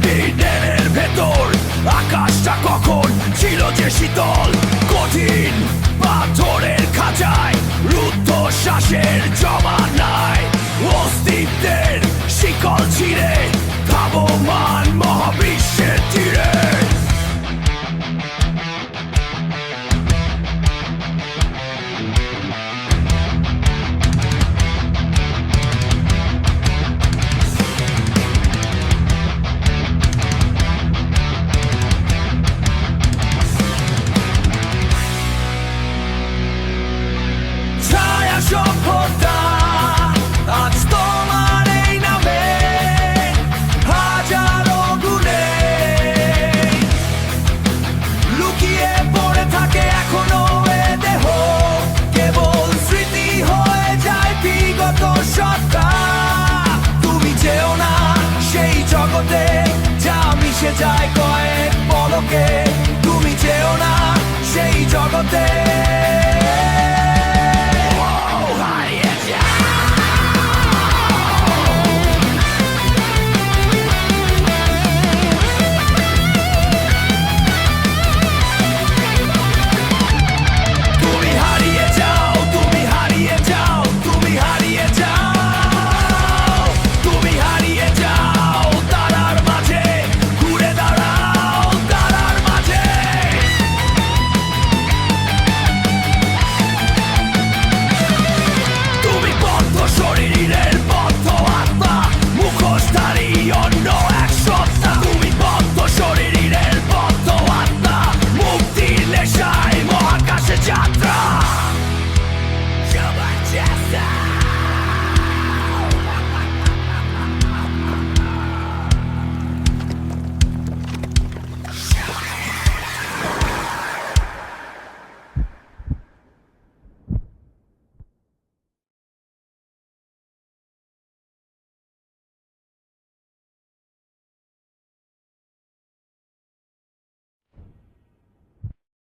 দিনের ভেতর আকাশটা কখন ছিল যে শীতল, কঠিন পাথরের খাঁচায় রুদ্ধ শ্বাসের জমানায় অস্তিত্বের শিকল ছিঁড়ে ধাবমান মহাবিশ্বের তীরে। সভ্যতা আজ তোমার এই নামে হাজারো গুণে লুকিয়ে পড়ে থাকে এখনো এ দেহ, কেবল স্মৃতি হয়ে যায় বিগত সত্তা। তুমি যেও না সেই জগতে যা মিশে যায় কয়েক পলকে, তুমি যেও না সেই জগতে।